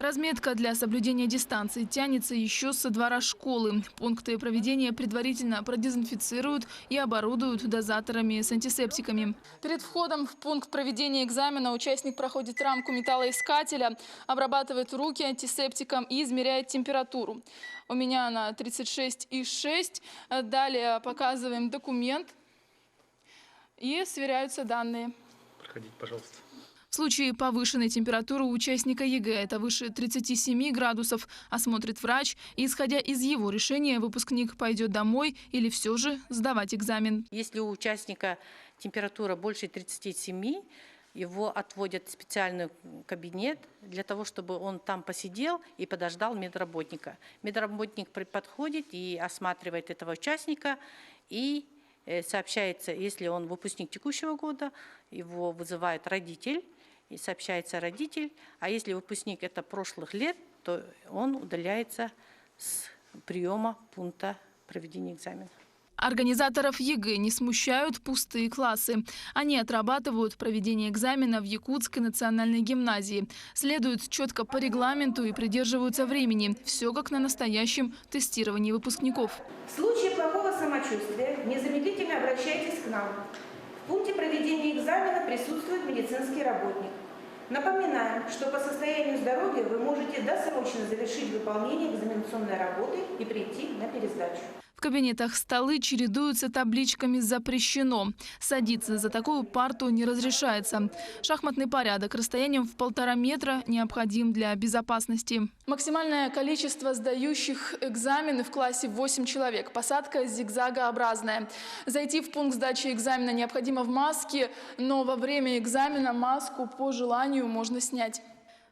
Разметка для соблюдения дистанции тянется еще со двора школы. Пункты проведения предварительно продезинфицируют и оборудуют дозаторами с антисептиками. Перед входом в пункт проведения экзамена участник проходит рамку металлоискателя, обрабатывает руки антисептиком и измеряет температуру. У меня она 36,6. Далее показываем документ и сверяются данные. Проходите, пожалуйста. В случае повышенной температуры у участника ЕГЭ, это выше 37 градусов, осмотрит врач. И, исходя из его решения, выпускник пойдет домой или все же сдавать экзамен. Если у участника температура больше 37, его отводят в специальный кабинет для того, чтобы он там посидел и подождал медработника. Медработник подходит и осматривает этого участника и сообщается, если он выпускник текущего года, его вызывает родитель. И сообщается родитель, а если выпускник это прошлых лет, то он удаляется с приема пункта проведения экзамена. Организаторов ЕГЭ не смущают пустые классы. Они отрабатывают проведение экзамена в Якутской национальной гимназии. Следуют четко по регламенту и придерживаются времени. Все как на настоящем тестировании выпускников. В случае плохого самочувствия незамедлительно обращайтесь к нам. В пункте проведения экзамена присутствует медицинский работник. Напоминаем, что по состоянию здоровья вы можете досрочно завершить выполнение экзаменационной работы и прийти на пересдачу. В кабинетах столы чередуются табличками «Запрещено». Садиться за такую парту не разрешается. Шахматный порядок расстоянием в 1,5 метра необходим для безопасности. Максимальное количество сдающих экзамены в классе 8 человек. Посадка зигзагообразная. Зайти в пункт сдачи экзамена необходимо в маске, но во время экзамена маску по желанию можно снять.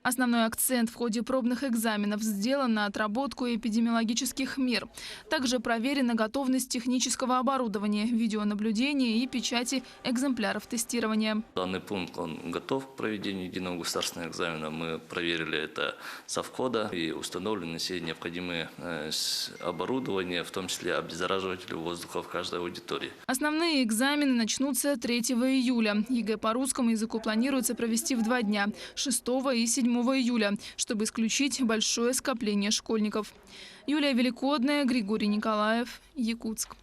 Основной акцент в ходе пробных экзаменов сделан на отработку эпидемиологических мер. Также проверена готовность технического оборудования, видеонаблюдения и печати экземпляров тестирования. Данный пункт он готов к проведению единого государственного экзамена. Мы проверили это со входа и установлены все необходимые оборудования, в том числе обеззараживатели воздуха в каждой аудитории. Основные экзамены начнутся 3 июля. ЕГЭ по русскому языку планируется провести в 2 дня – 6 и 7 июля, чтобы исключить большое скопление школьников. Юлия Великодная, Григорий Николаев, Якутск.